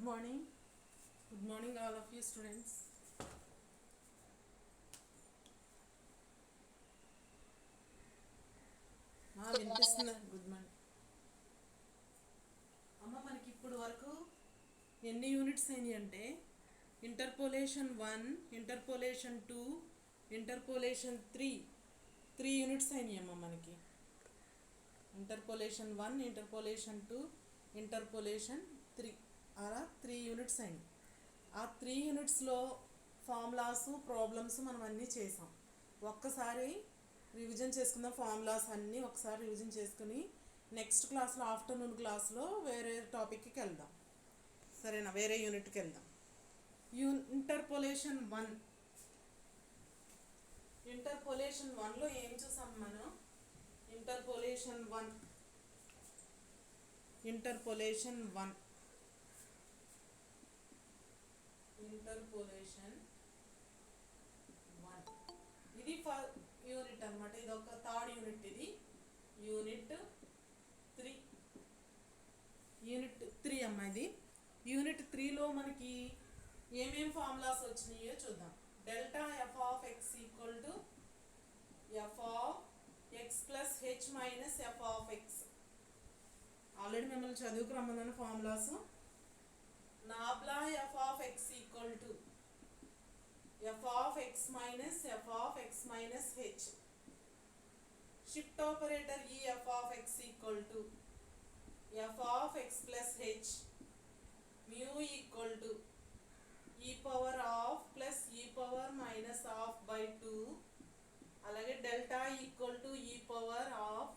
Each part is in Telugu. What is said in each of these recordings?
morning. Good morning, all of you students. వినిపిస్తుందా? గుడ్ మార్నింగ్ అమ్మ. మనకి ఇప్పుడు వరకు ఎన్ని యూనిట్స్ అయినాయి అంటే ఇంటర్పోలేషన్ 1, ఇంటర్పోలేషన్ 2, ఇంటర్పోలేషన్ 3 యూనిట్స్ అయినాయి అమ్మ. మనకి ఇంటర్పోలేషన్ 1, ఇంటర్పోలేషన్ 2, ఇంటర్పోలేషన్ 3 అలా 3 యూనిట్స్ అయినాయి. ఆ 3 యూనిట్స్లో ఫార్ములాస్, ప్రాబ్లమ్స్ మనం అన్నీ చేసాం. ఒక్కసారి రివిజన్ చేసుకుందాం. ఫార్ములాస్ అన్నీ ఒకసారి రివిజన్ చేసుకుని నెక్స్ట్ క్లాస్లో, ఆఫ్టర్నూన్ క్లాస్లో వేరే టాపిక్కి వెళ్దాం. సరేనా? వేరే యూనిట్కి వెళ్దాం. ఇంటర్పోలేషన్ 1. ఇంటర్పోలేషన్ 1లో ఏం చూసాం మనం? ఇంటర్పోలేషన్ 1 ఇంటర్పోలేషన్ 1 ఇది యూనిట్ అనమాట. ఇది ఒక థర్డ్ యూనిట్. ఇది యూనిట్ 3 అమ్మ. ఇది యూనిట్ 3లో మనకి ఏమేం ఫార్ములాస్ వచ్చినాయో చూద్దాం. Delta F of X equal to F of X plus H minus F of X. Already మిమ్మల్ని చదువుకు రమ్మన్న formulas. Nabla F of X equal to F of X minus F of X minus H. Shift operator E F of X equal to F of X plus H. Mu equal to E power of plus E power minus of by 2. అలాగే delta equal to E power of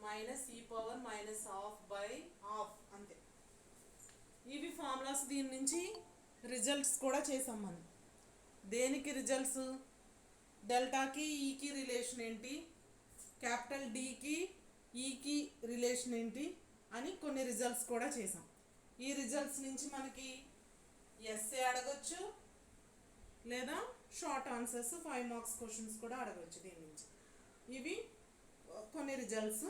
minus E power minus of by of. అంతే. ఇవి ఫార్ములాస్. దీని నుంచి రిజల్ట్స్ కూడా చేసాం మనం. దేనికి రిజల్ట్స్? డెల్టాకి ఈకి రిలేషన్ ఏంటి, క్యాపిటల్ డికి ఈకి రిలేషన్ ఏంటి అని కొన్ని రిజల్ట్స్ కూడా చేసాం. ఈ రిజల్ట్స్ నుంచి మనకి ఎస్ఏ అడగొచ్చు, లేదా షార్ట్ ఆన్సర్స్ 5 మార్క్స్ క్వశ్చన్స్ కూడా అడగవచ్చు దీని నుంచి. ఇవి కొన్ని రిజల్ట్స్.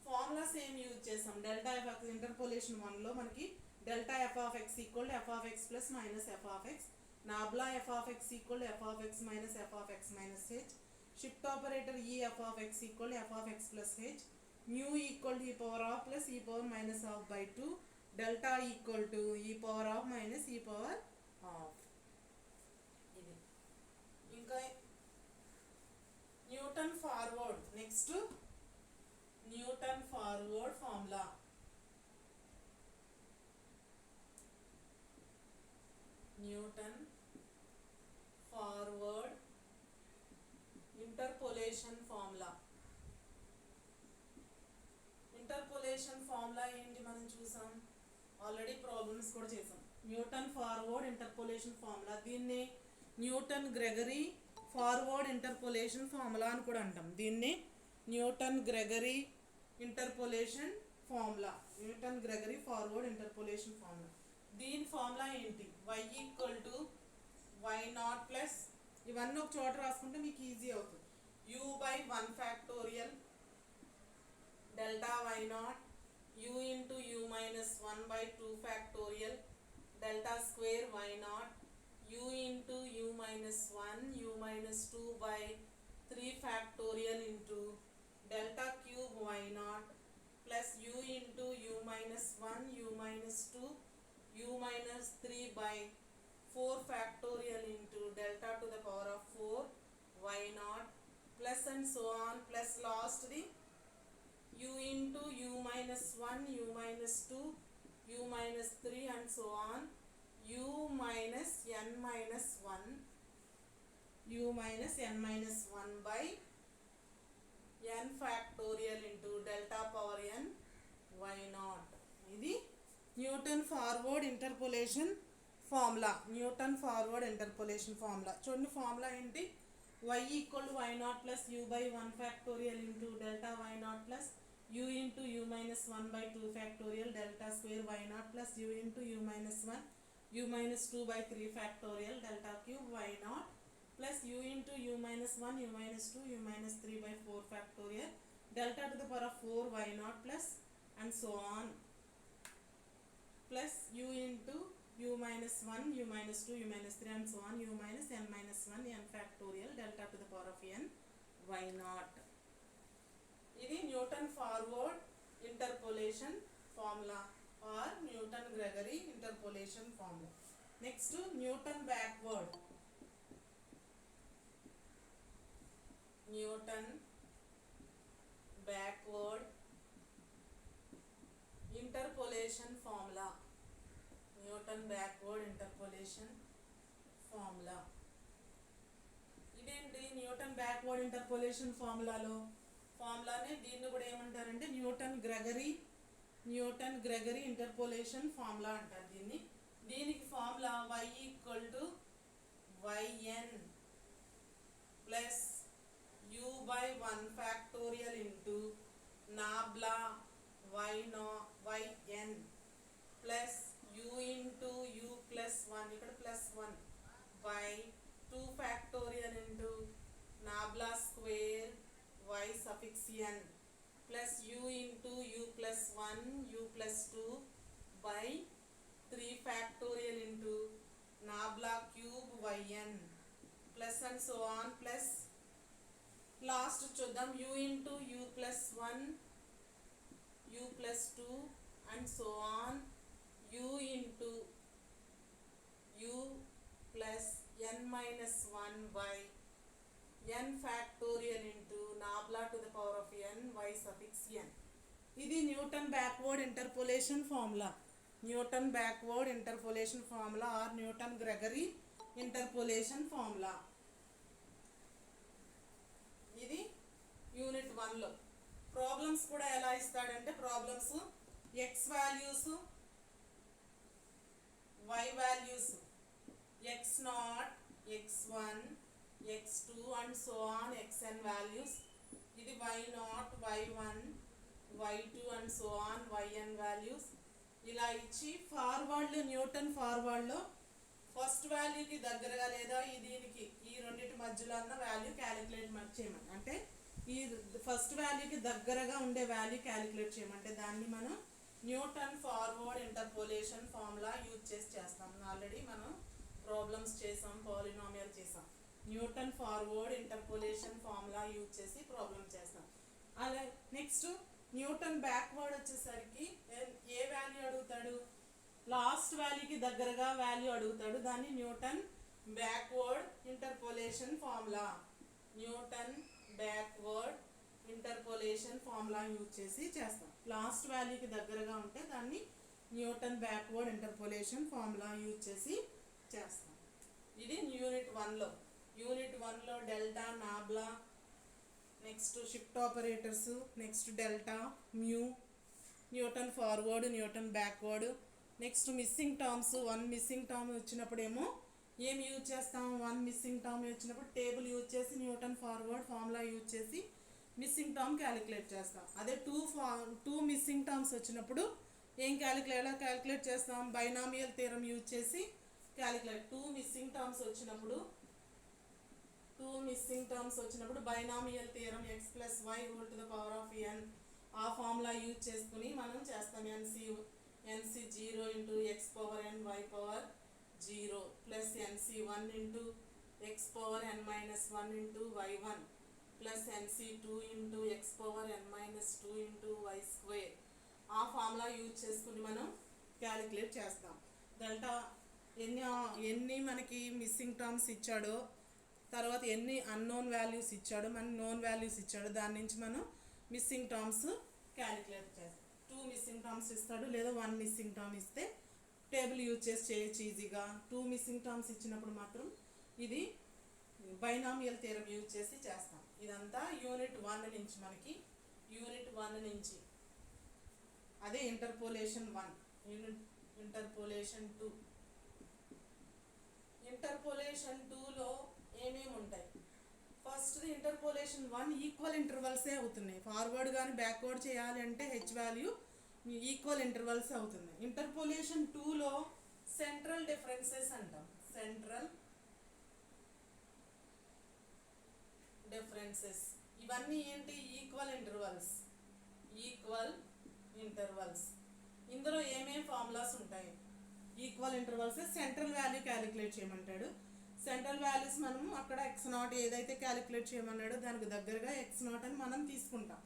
ఫార్ములాస్ ఏం యూజ్ చేసాం? డెల్టా ఎఫ్ ఆఫ్ ఇంటర్పోలేషన్ 1లో మనకి delta F of X equal to F of X plus minus F of X. Nabla F of X equal to F of X minus F of X minus H. Shift operator E F of X equal to F of X plus H. Mu equal to E power of plus E power minus of by 2. Delta equal to E power of minus E power of. ఇది ఇంకా Newton forward. Next Newton forward formula. Newton forward interpolation formula. Interpolation formula ఏంటి మనం చూసాం. ఆల్రెడీ ప్రాబ్లమ్స్ కూడా చేసాం. Newton forward interpolation formula. దీన్ని Newton Gregory forward interpolation formula అని కూడా అంటాం. దీన్ని Newton Gregory interpolation formula. Newton Gregory forward interpolation formula. దీని ఫార్ములా ఏంటి? y equal to y0 plus, ఇవన్నీ ఒక చోట రాసుకుంటే మీకు ఈజీ అవుతుంది. u by 1 factorial delta y0 u into u minus 1 by 2 factorial delta square y0 u into u minus 1 u minus 2 by 3 factorial into delta cube y0 plus u into u minus 1 u minus 2 u minus 3 by 4 factorial into delta to the power of 4 y0 plus and so on, plus last the u into u minus 1 u minus 2 u minus 3 and so on, u minus n minus 1 u minus n minus 1 by n factorial into delta power n y0. ఇది Newton forward interpolation formula. Newton forward interpolation formula చూడండి. ఫార్ములా ఏంటి? y equal to y0 plus u by 1 factorial into delta y0 plus u into u minus 1 by 2 factorial delta square y0 plus u into u minus 1 u minus 2 by 3 factorial delta cube y0 plus u into u minus 1 u minus 2 u minus 3 by 4 factorial delta to the power of 4 y0 plus and so on. plus u into u minus 1, u minus 2, u minus 3 and so on, u minus n minus 1 n factorial delta to the power of n y naught. ఇది Newton forward interpolation formula or Newton Gregory interpolation formula. Next Newton backward interpolation formula. ఇదేంటి న్యూటన్ బ్యాక్వర్డ్ ఇంటర్పోలేషన్ ఫార్ములానే దీన్ని కూడా ఏమంటారంటే న్యూటన్ గ్రెగరీ ఇంటర్పోలేషన్ ఫార్ములా అంటారు దీనికి formula y equal to yn plus u by 1 factorial into nabla yn plus u into u plus 1 ఇక్కడ plus 1 by 2 factorial into nabla square y suffix n plus u into u plus 1 u plus 2 by 3 factorial into nabla cube yn plus and so on plus last చూద్దాం u into u plus 1 u plus 2 and so on u into u plus n minus 1 by n factorial into nabla to the power of n y suffix n. ఇది Newton backward interpolation formula or Newton Gregory interpolation formula. ఇది యూనిట్ 1లో ప్రాబ్లమ్స్ కూడా ఎలా ఇస్తాడంటే problems x values y values x0 x1 x2 and so on xn values. ఇది y0 y1 y2 and so on yn values. ఇలా ఇచ్చి ఫార్వర్డ్లో న్యూటన్ ఫార్వర్డ్లో ఫస్ట్ వాల్యూకి దగ్గరగా లేదా దీనికి ఈ రెండింటి మధ్యలో ఉన్న వాల్యూ క్యాలిక్యులేట్ చేయమని అంటే ఈ ఫస్ట్ వాల్యూకి దగ్గరగా ఉండే వాల్యూ క్యాలిక్యులేట్ చేయమంటే దాన్ని మనం Newton forward interpolation formula use చేసి చేస్తాం. ఆల్రెడీ మనం ప్రాబ్లమ్స్ చేసాం, పాలినామియల్ చేసాం. Newton forward interpolation formula use చేసి ప్రాబ్లమ్ చేస్తాం. అలా నెక్స్ట్ న్యూటన్ బ్యాక్వర్డ్ వచ్చేసరికి ఏ వాల్యూ అడుగుతాడు, లాస్ట్ వాల్యూకి దగ్గరగా వాల్యూ అడుగుతాడు. దాన్ని Newton backward interpolation formula use చేసి చేస్తాం. లాస్ట్ వాల్యూకి దగ్గరగా ఉంటే దాన్ని Newton backward interpolation formula use చేసి చేస్తాం. ఇది యూనిట్ 1లో delta nabla, next shift operators, next delta mu, Newton forward Newton backward. Next missing terms, 1 missing term వచ్చినప్పుడేమో ఏం యూజ్ చేస్తాం, 1 మిస్సింగ్ టర్మ్ వచ్చినప్పుడు టేబుల్ యూజ్ చేసి న్యూటన్ ఫార్వర్డ్ ఫార్ములా యూజ్ చేసి మిస్సింగ్ టర్మ్ క్యాలిక్యులేట్ చేస్తాం. అదే 2 మిస్సింగ్ టర్మ్స్ వచ్చినప్పుడు ఏం క్యాలిక్యులేట్ చేస్తాం, బైనామియల్ థియరం యూజ్ చేసి క్యాలిక్యులేట్. 2 మిస్సింగ్ టర్మ్స్ వచ్చినప్పుడు binomial theorem x plus y whole to the power of n ఆ ఫార్ములా యూజ్ చేసుకుని మనం చేస్తాం. nc 0 into x power n y power 0 plus nc 1 into x power n minus 1 into y1 plus nc 2 into x power n minus 2 into y square ఆ ఫార్ములా యూజ్ చేసుకుని మనం క్యాలిక్యులేట్ చేస్తాం. డెల్టా ఎన్ని మనకి మిస్సింగ్ టర్మ్స్ ఇచ్చాడో, తర్వాత ఎన్ని అన్నోన్ వాల్యూస్ ఇచ్చాడో, మన నోన్ వాల్యూస్ ఇచ్చాడో, దాని నుంచి మనం మిస్సింగ్ టర్మ్స్ క్యాలిక్యులేట్ చేస్తాం. 2 మిస్సింగ్ టర్మ్స్ ఇస్తాడు లేదా 1 మిస్సింగ్ టర్మ్ ఇస్తే టేబుల్ యూజ్ చేసి చేయొచ్చు ఈజీగా. 2 మిస్సింగ్ టర్మ్స్ ఇచ్చినప్పుడు మాత్రం ఇది బైనామియల్ థియరం యూజ్ చేసి చేస్తాం. ఇదంతా యూనిట్ 1 నుంచి మనకి. యూనిట్ 1 నుంచి అదే ఇంటర్పోలేషన్ 1. ఇంటర్పోలేషన్ 2. ఇంటర్పోలేషన్ 2లో ఏమేమి ఉంటాయి, ఫస్ట్ ఇంటర్పోలేషన్ 1 ఈక్వల్ ఇంటర్వల్సే అవుతున్నాయి. ఫార్వర్డ్ కానీ బ్యాక్వర్డ్ చేయాలి అంటే హెచ్ వాల్యూ ఈక్వల్ ఇంటర్వల్స్ అవుతుంది. ఇంటర్పోలేషన్ 2లో సెంట్రల్ డిఫరెన్సెస్ అంటాం. ఇవన్నీ ఏంటి, ఈక్వల్ ఇంటర్వల్స్. ఇందులో ఏమేమి ఫార్ములాస్ ఉంటాయి? Equal intervals central value calculate చేయమంటాడు. సెంట్రల్ వాల్యూస్ మనము అక్కడ x0 ఏదైతే క్యాలిక్యులేట్ చేయమన్నాడో దానికి దగ్గరగా x0 అని మనం తీసుకుంటాం.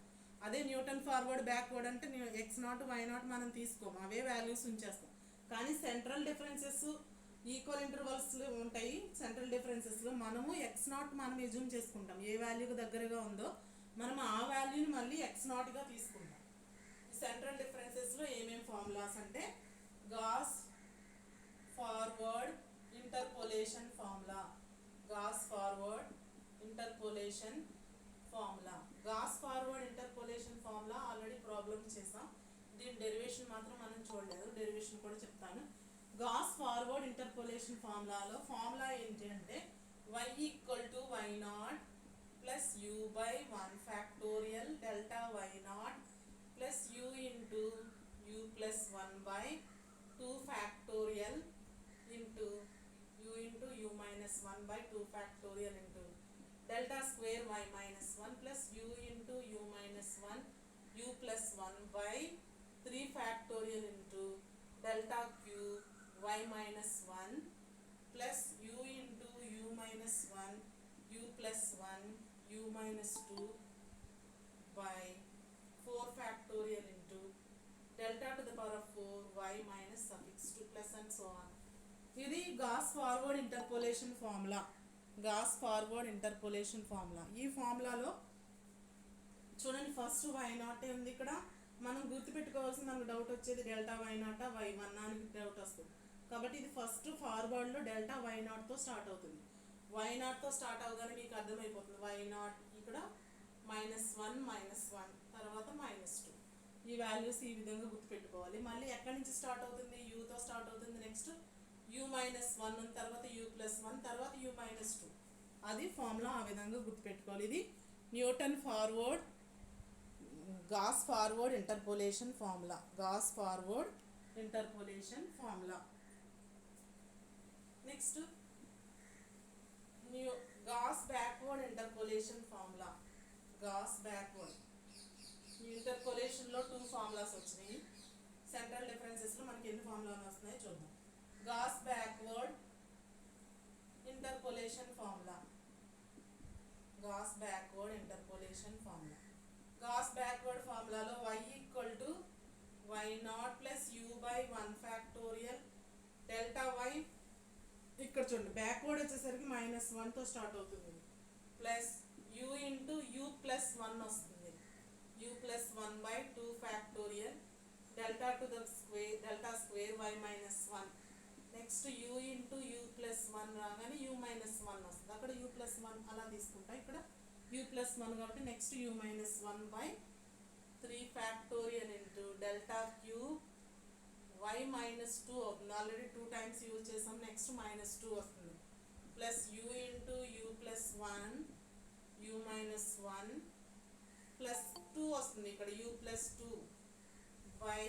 అదే న్యూటన్ ఫార్వర్డ్ బ్యాక్వర్డ్ అంటే x0 y0 మనం తీసుకోము, అవే వాల్యూస్ ఉంచేస్తాం. కానీ సెంట్రల్ డిఫరెన్సెస్ ఈక్వల్ ఇంటర్వల్స్ ఉంటాయి. సెంట్రల్ డిఫరెన్సెస్లో మనము x0 మనం ఎజ్యూమ్ చేసుకుంటాం, ఏ వాల్యూకి దగ్గరగా ఉందో మనం ఆ వాల్యూని మళ్ళీ x0గా తీసుకుంటాం. సెంట్రల్ డిఫరెన్సెస్లో ఏమేమి ఫార్ములాస్ అంటే Gauss forward interpolation formula, Gauss forward interpolation formula. Gauss forward interpolation formula already problem చేసాం, దీని డెరివేషన్ మాత్రం మనం చూడలేదు, డెరివేషన్ కూడా చెప్తాను. గాస్ ఫార్వర్డ్ ఇంటర్పోలేషన్ ఫార్ములాలో ఫార్ములా ఏంటి అంటే y equal to y0 plus u by 1 factorial delta y0 plus u into u plus 1 by 2 factorial into u into u minus 1 by 2 factorial into delta square y minus 1 plus u into u minus 1 u plus 1 by 3 factorial into delta cube y minus 1 plus u into u minus 1 u plus 1 u minus 2 by 4 factorial into delta to the power of 4 y minus suffix 2 plus and so on. ఇది Gauss forward interpolation formula, Gauss forward interpolation formula. ఈ ఫార్ములాలో చూడండి ఫస్ట్ y0 ఉంది ఇక్కడ, మనం గుర్తుపెట్టుకోవాల్సింది, మనకు డౌట్ వచ్చేది డెల్టా y0 y1 అని డౌట్ వస్తుంది. కాబట్టి ఇది ఫస్ట్ ఫార్వర్డ్లో డెల్టా y0తో స్టార్ట్ అవుతుంది. y0తో స్టార్ట్ అవగానే మీకు అర్థమైపోతుంది y0 ఇక్కడ -1 తర్వాత -2. ఈ వాల్యూస్ ఈ విధంగా గుర్తుపెట్టుకోవాలి. మళ్ళీ ఎక్కడి నుంచి స్టార్ట్ అవుతుంది? యూతో స్టార్ట్ అవుతుంది. నెక్స్ట్ u-1 తర్వాత u+1 తర్వాత u-2. అది ఫార్ములా ఆ విధంగా గుర్తుపెట్టుకోవాలి. ఇది Newton forward Gauss forward interpolation formula, Gauss forward interpolation formula. Next Gauss backward interpolation formula, Gauss backward. ఇంటర్పోలేషన్లో 2 ఫార్ములాస్ వచ్చినాయి. సెంట్రల్ డిఫరెన్సెస్లో మనకి ఎన్ని ఫార్ములాలు వస్తున్నాయో చూద్దాం. Gauss backward interpolation formula, Gauss backward interpolation formula. Gauss backward ఫార్ములాలో y equal to y0 plus u by 1 factorial delta y, ఇక్కడ చూడండి బ్యాక్వర్డ్ వచ్చేసరికి -1తో స్టార్ట్ అవుతుంది, plus u into u plus 1 వస్తుంది, u plus 1 by 2 factorial delta to the square delta square y minus 1. Next u into u plus 1 రాగానే u మైనస్ 1 వస్తుంది, అక్కడ u ప్లస్ 1 అలా తీసుకుంటా, ఇక్కడ u ప్లస్ 1 కాబట్టి next u minus 1 by 3 factorial into delta cube y minus 2 అవుతుంది. ఆల్రెడీ 2 టైమ్స్ యూజ్ చేసాం, నెక్స్ట్ -2 వస్తుంది, plus u into u plus 1 u minus 1 plus 2 వస్తుంది, ఇక్కడ u plus 2 by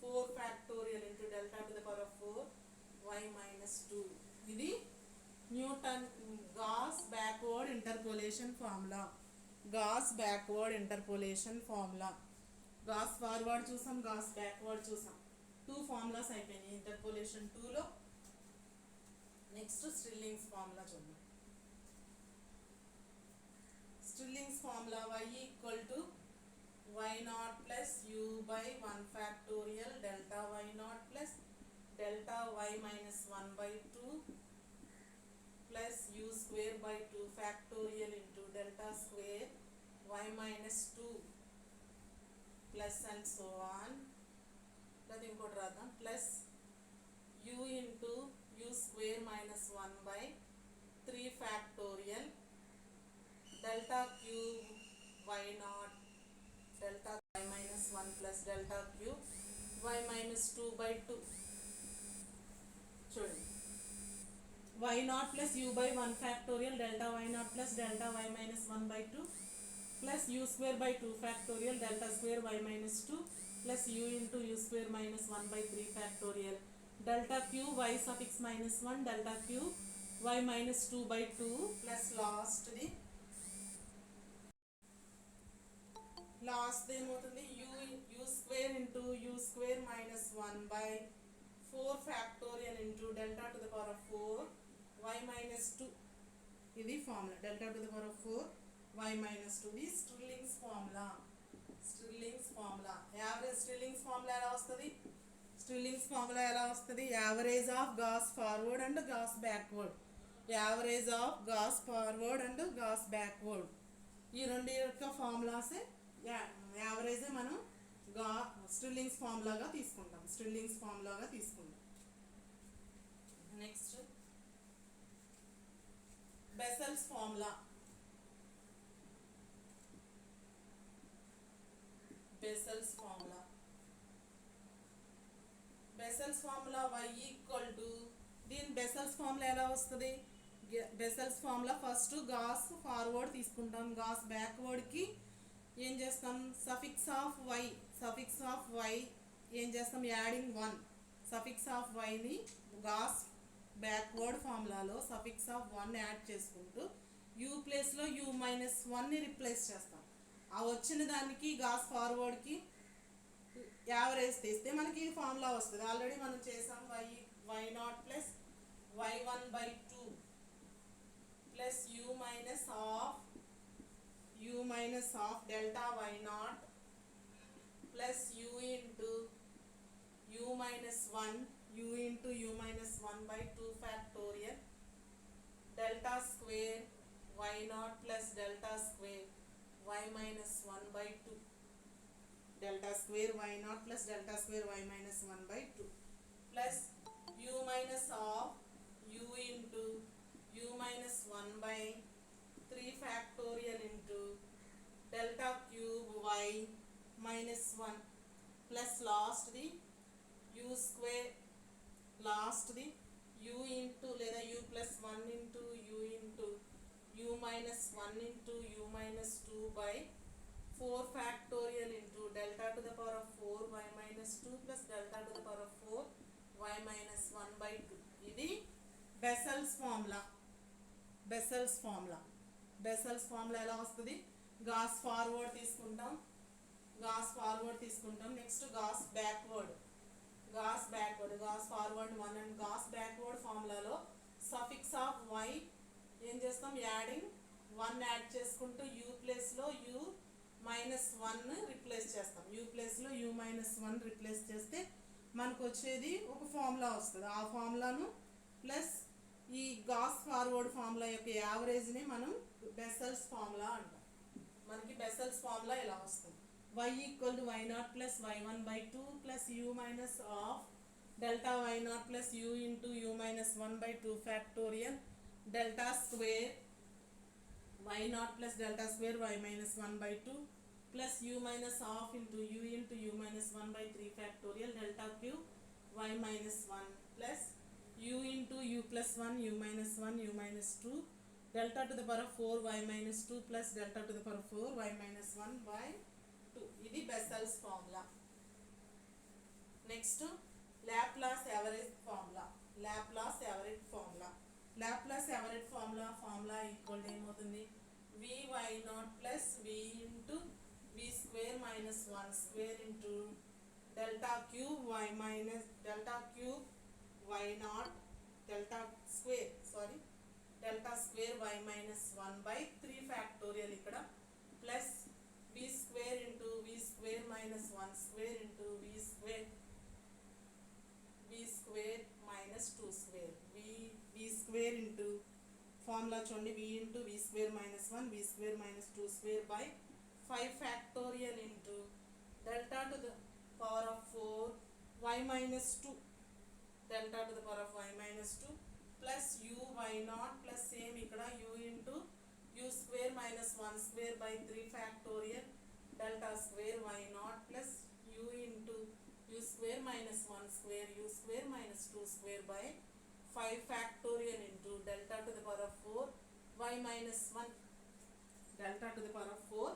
4 factorial into delta to the power of 4 y minus 2. ఇది Newton Gauss backward interpolation formula, Gauss backward interpolation formula. Gauss forward చూసాం, గాస్ బ్యాక్వర్డ్ చూసాం, 2 ఫార్ములాస్ అయిపోయినాయి ఇంటర్పోలేషన్ 2లో. నెక్స్ట్ స్టిర్లింగ్స్ ఫార్ములా చూద్దాం. Stirling's formula y equal to y0 plus u by 1 factorial delta y0 plus delta y minus 1 by 2 plus u square by 2 factorial into delta square y minus 2 plus and so on. లేదా ఇంకోటి రాద్దాం, plus u into u square minus 1 by 3 factorial delta cube y0 delta y minus 1 plus delta cube y minus 2 by 2. చూడండి y0 plus u by 1 factorial delta y0 plus delta y minus 1 by 2 plus u square by 2 factorial delta square y minus 2 plus u into u square minus 1 by 3 factorial delta cube y suffix minus 1 delta cube y minus 2 by 2 plus లాస్ట్ది ఏమవుతుంది u square into u square minus 1 by 4 factorial into delta to the power of 4 y minus 2. ఇది formula delta to the power of 4 y minus 2. ఇది Stirling's formula. Stirling's formula average Stirling's formula ఎలా వస్తుంది? స్టిర్లింగ్స్ ఫార్ములా ఎలా వస్తుంది? Average of Gauss forward and Gauss backward. Average of Gauss forward and Gauss backward, ఈ రెండు యొక్క ఫార్ములాసే యావరేజే మనం స్టిర్లింగ్స్ ఫార్ములాగా తీసుకుంటాం. స్టిర్లింగ్స్ ఫార్ములాగా తీసుకుంటాం. Next Bessel's formula. Bessel's formula. Bessel's formula y equal to, దీని బెసెల్స్ ఫార్ములా ఎలా వస్తుంది? Bessel's formula first Gauss forward తీసుకుంటాం, గాస్ బ్యాక్వర్డ్కి ఏం చేస్తాం? Suffix of y, suffix of y ఏం చేస్తాం? యాడింగ్ 1. సఫిక్స్ ఆఫ్ వైని గాస్ బ్యాక్వర్డ్ ఫార్ములాలో సఫిక్స్ ఆఫ్ 1 యాడ్ చేసుకుంటూ యూ ప్లేస్లో యూ మైనస్ 1ని రిప్లేస్ చేస్తాం. ఆ వచ్చిన దానికి గాస్ ఫార్వర్డ్కి యావరేజ్ తీస్తే మనకి ఈ ఫార్ములా వస్తుంది. ఆల్రెడీ మనం చేసాం. Y naught plus y1 by 2 plus u minus of delta y naught plus u into u minus 1 by 2 factorial delta square y naught plus delta square y minus 1 by 2, delta square y naught plus delta square y minus 1 by 2 plus u minus of u into u minus 1 by 3 factorial into delta cube y minus 1 plus last the u square, last the u into లేదా u plus 1 into u into u minus 1 into u minus 2 by 4 factorial into delta to the power of 4 y minus 2 plus delta to the power of 4 y minus 1 by 2. ఇది Bessel's formula. Bessel's formula. Bessel's formula ఎలా వస్తుంది? గాస్ ఫార్వర్డ్ తీసుకుంటాం, గాస్ ఫార్వర్డ్ తీసుకుంటాం. Next Gauss backward, Gauss backward, Gauss forward 1 and Gauss backward ఫార్ములాలో సఫిక్స్ ఆఫ్ y ఏం చేస్తాం? యాడింగ్ 1 యాడ్ చేసుకుంటూ యూ ప్లేస్లో యూ మైనస్ 1 రిప్లేస్ చేస్తాం. యూ ప్లేస్లో యూ మైనస్ 1 రిప్లేస్ చేస్తే మనకు వచ్చేది ఒక ఫార్ములా వస్తుంది. ఆ ఫార్ములాను ప్లస్ ఈ గాస్ ఫార్వర్డ్ ఫార్ములా యొక్క యావరేజ్ని మనం బెసెల్స్ ఫార్ములా అంటాం. మనకి బెసెల్స్ ఫార్ములా ఎలా వస్తుంది? y equal to y naught plus y1 by 2 plus u minus of delta y naught plus u into u minus 1 by 2 factorial delta square y naught plus delta square y minus 1 by 2 plus u minus half into u minus 1 by 3 factorial delta cube y minus 1 plus u into u plus 1 u minus 1 u minus 2 delta to the power of 4 y minus 2 plus delta to the power of 4 y minus 1 by 2. ఇది Bessel's formula. Next Laplace average formula. Laplace average formula. Laplace average formula equal ఏమవుతుంది? vy naught plus v into v square minus 1 square into delta cube y minus delta cube y naught delta square y minus 1 by 3 factorial ఇక్కడ plus v square into v square minus 1 square into v square minus 2 square v square into formula చూడండి, v into v square minus 1 v square minus 2 square by 5 factorial into delta to the power of 4 y minus 2 delta to the power of y minus 2 plus u y naught plus same ikkada u into u square minus 1 square by 3 factorial delta square y naught plus u into u square minus 1 square u square minus 2 square by 5 factorial into delta to the power of 4 y minus 1 delta to the power of 4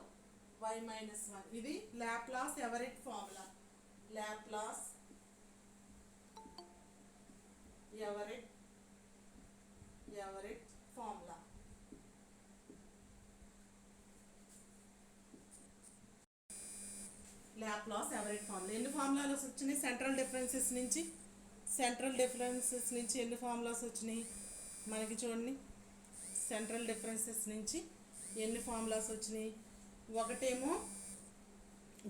y minus 1. ఇది Laplace Everett formula. Laplace Everett formula. Laplace ఎవరెట్ ఎవరేట్ formula. ఎన్ని ఫార్ములాస్ వచ్చినాయి సెంట్రల్ డిఫరెన్సెస్ నుంచి ఎన్ని ఫార్ములాస్ వచ్చినాయి మనకి చూడండి. సెంట్రల్ డిఫరెన్సెస్ నుంచి ఎన్ని ఫార్ములాస్ వచ్చినాయి. ఒకటేమో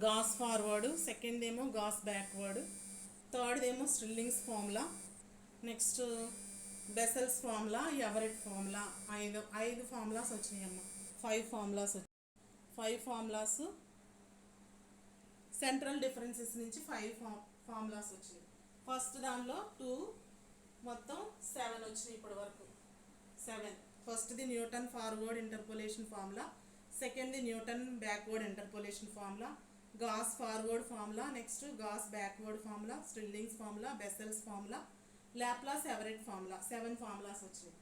గాస్ ఫార్వర్డ్, సెకండ్ ఏమో గాస్ బ్యాక్వర్డ్, థర్డ్ ఏమో స్టిర్లింగ్స్ formula, next Bessel's formula, ఎవరెట్ formula. ఐదు ఫార్ములాస్ వచ్చినాయి అమ్మ. 5 ఫార్ములాస్ వచ్చాయి. 5 ఫార్ములాస్ సెంట్రల్ డిఫరెన్సెస్ నుంచి 5 ఫార్ములాస్ వచ్చినాయి. ఫస్ట్ దానిలో 2 మొత్తం 7 వచ్చినాయి ఇప్పటి వరకు. 7. ఫస్ట్ది న్యూటన్ ఫార్వర్డ్ ఇంటర్పోలేషన్ ఫార్ములా, సెకండ్ది Newton backward interpolation formula, Gauss forward formula, next Gauss backward formula, Stirling's formula, Bessel's formula, Laplace Everett formula. 7 formulas వచ్చినాయి.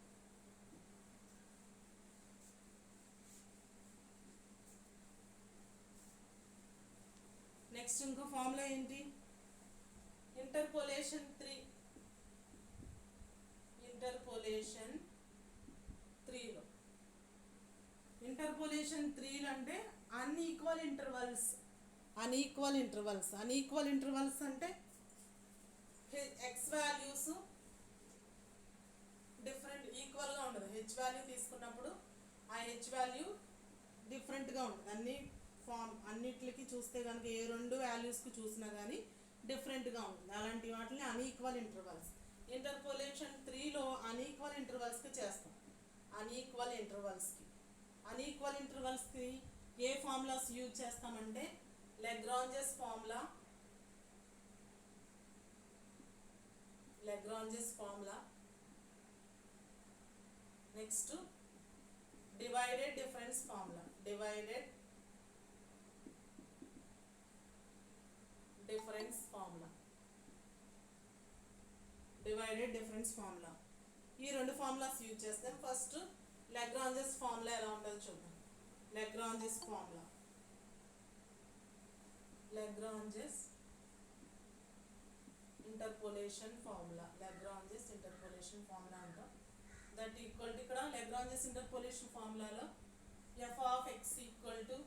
నెక్స్ట్ ఇంకో ఫార్ములా ఏంటి, ఇంటర్పోలేషన్ 3లో ఇంటర్పోలేషన్ 3 అంటే అన్ఈక్వల్ ఇంటర్వల్స్ అంటే ఎక్స్ వాల్యూస్ డిఫరెంట్ ఈక్వల్గా ఉండదు. హెచ్ వాల్యూ తీసుకున్నప్పుడు ఆ హెచ్ వాల్యూ డిఫరెంట్గా ఉంటుంది. అన్నిటికి చూస్తే కనుక ఏ 2 వాల్యూస్కి చూసినా కానీ డిఫరెంట్గా ఉంటుంది. అలాంటి వాటిని అన్ఈక్వల్ ఇంటర్వల్స్. ఇంటర్పోలేషన్ 3లో అన్ఈక్వల్ ఇంటర్వల్స్కి చేస్తాం. అన్ఈక్వల్ ఇంటర్వల్స్కి ఏ ఫార్ములాస్ యూజ్ చేస్తామంటే Lagrange's formula, next divided difference formula, ఈ 2 ఫార్ములాస్ యూజ్ చేస్తాం. ఫస్ట్ లెగ్రాంజెస్ ఫార్ములా ఎలా ఉంటుందో చూద్దాం. లెగ్రాంజెస్ ఇంటర్పోలేషన్ ఫార్ములా అంటాం. దట్ ఈక్వల్ టు ఇక్కడ లెగ్రాంజెస్ ఇంటర్పోలేషన్ ఫార్ములాలో f of x equal to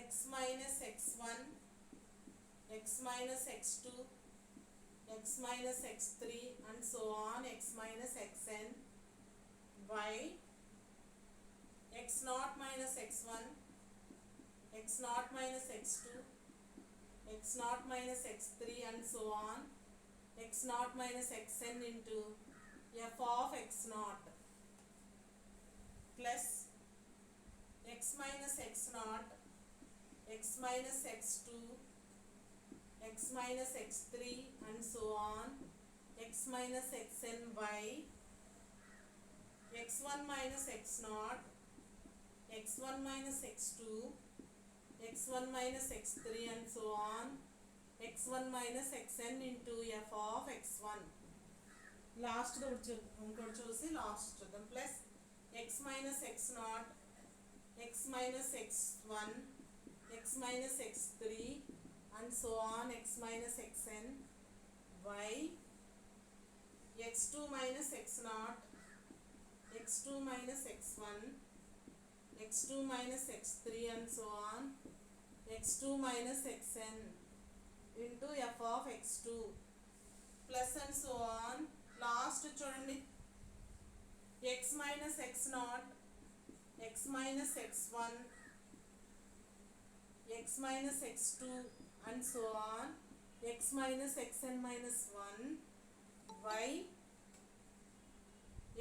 x minus x1, x minus x2, x minus x3 and so on, x minus xn by x naught minus x1, x naught minus x2, x naught minus x3 and so on, x naught minus xn into f of x naught plus x minus x naught, x minus x2, x minus x3 and so on, x minus xn by x1 minus x naught, x1 minus x2, x1 minus x3 and so on, x1 minus xn into f of x1. Last ఇంకోటి చూసి లాస్ట్ చూద్దాం. Plus x minus x naught, x minus x1, x minus x3 and so on, x minus xn by x2 minus x naught, x2 minus x1, x2 minus x3 and so on, x2 minus xn into f of x2 plus and so on. Last చూడండి, x minus x naught, x minus x1, x minus x2 and so on, x minus xn minus 1 by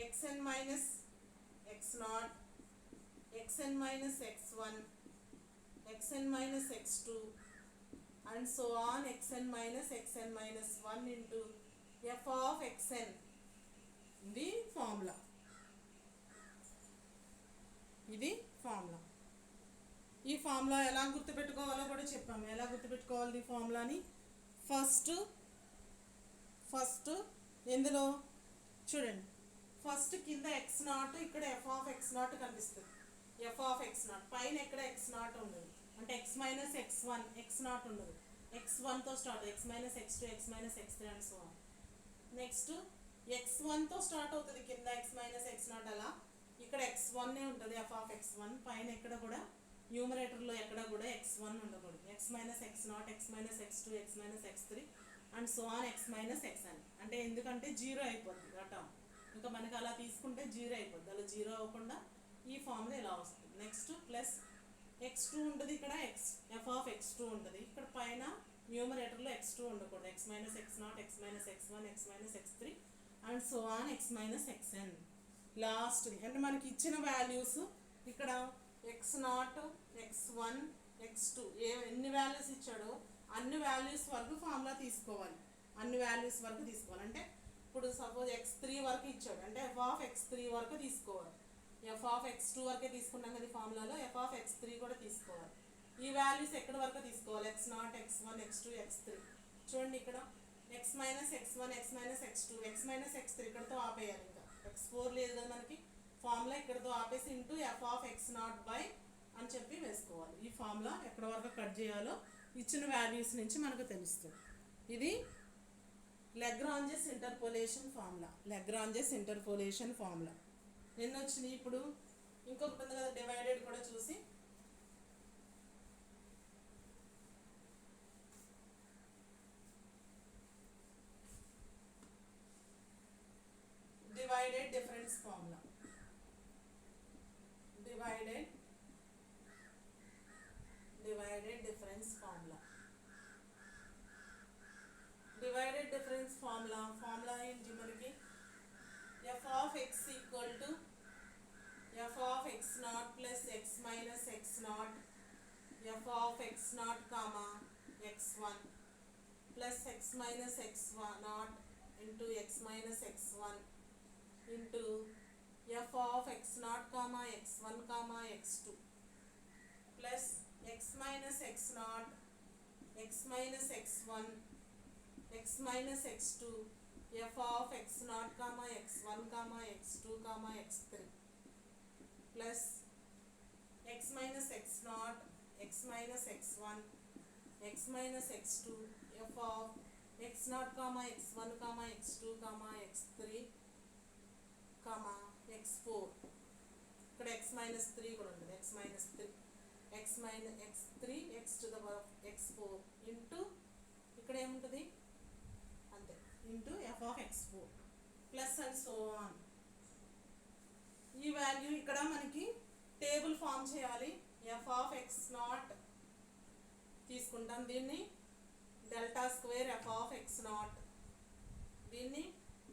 xn minus x naught, xn minus x1, xn minus x2 and so on, xn minus 1 into f of xn. ఇది ఫార్ములా. ఈ ఫార్ములా ఎలా గుర్తుపెట్టుకోవాలో కూడా చెప్పాము. ఎలా గుర్తుపెట్టుకోవాలి ఈ ఫార్ములాని. ఫస్ట్ ఎందులో చూడండి, ఫస్ట్ కింద x నాట్, ఇక్కడ f of x నాట్ కనిపిస్తుంది. f of x నాట్ పైన ఎక్కడ x నాట్ ఉండదు, అంటే x minus x1 x naught ఉండదు. x1తో start, x minus x2, x minus x3 and so on. Next x1తో స్టార్ట్ అవుతుంది కింద x minus x0 అలా. ఇక్కడ x1 ఉంటుంది f of x1, పైన ఎక్కడ కూడా న్యూమరేటర్లో ఎక్కడ కూడా x1 ఉండకూడదు. x minus x not, x minus x2, x minus x3 and so on x minus xn. అంటే ఎందుకంటే జీరో అయిపోతుంది ఆ టర్మ్. ఇంకా మనకి అలా తీసుకుంటే జీరో అయిపోద్ది. అలా జీరో అవ్వకుండా ఈ ఫామ్లో ఇలా వస్తుంది. నెక్స్ట్ ప్లస్ x2 ఉంటుంది, ఇక్కడ f ఆఫ్ x2 ఉంటుంది. ఇక్కడ పైన న్యూమరేటర్లో x2 ఉండకూడదు. x minus x not, x minus x1, x minus x3 and so on x minus xn. Last అంటే మనకి ఇచ్చిన వాల్యూస్ ఇక్కడ x0, x1, x2 ఎన్ని వాల్యూస్ ఇచ్చాడో అన్ని వాల్యూస్ వరకు ఫార్ములా తీసుకోవాలి. అన్ని వాల్యూస్ వరకు తీసుకోవాలి. అంటే ఇప్పుడు సపోజ్ x3 వరకు ఇచ్చాడు అంటే f ఆఫ్ x3 వరకు తీసుకోవాలి. f ఆఫ్ x2 వరకే తీసుకున్నాం కదా ఫార్ములాలో, f ఆఫ్ x3 కూడా తీసుకోవాలి. ఈ వాల్యూస్ ఎక్కడి వరకు తీసుకోవాలి? x0, x1, x2, x3. చూడండి ఇక్కడ x minus x1, x minus x2, x minus x3 ఇక్కడతో ఆపేయాలి. ఇంకా x4 లేదు కదా మనకి ఫార్ములా, ఇక్కడతో ఆపేసి into f of x0 by అని చెప్పి వేసుకోవాలి. ఈ ఫార్ములా ఎక్కడ వరకు కట్ చేయాలో ఇచ్చిన వాల్యూస్ నుంచి మనకు తెలుస్తుంది. ఇది Lagrange's interpolation formula. Lagrange's interpolation formula ఎన్ని వచ్చినాయి? ఇప్పుడు ఇంకొకటి ఉంది కదా డివైడెడ్ కూడా చూసి divided difference formula. Divided difference formula. Divided difference formula ఏంటి మనకి? f of x equal to f of x naught plus x minus x naught f of x naught comma x1 plus x minus x naught into x minus x1 into f of x naught comma x1 comma x2 plus x minus x naught x minus x1 x minus x2 f of x naught comma x1 comma x2 comma x3 plus x minus x naught x minus x1 x minus x2 f of x naught comma x1 comma x2 comma x3 comma x4. ఇక్కడ x minus 3 కూడా ఉంటుంది. x minus 3 x minus x3 x to the power of x4 into ఇక్కడ ఏముంటుంది అంతే into f of x4 plus and so on. ఈ వాల్యూ ఇక్కడ మనకి టేబుల్ ఫామ్ చేయాలి. f of x నాట్ తీసుకుంటాం, దీన్ని delta square f of x naught, దీన్ని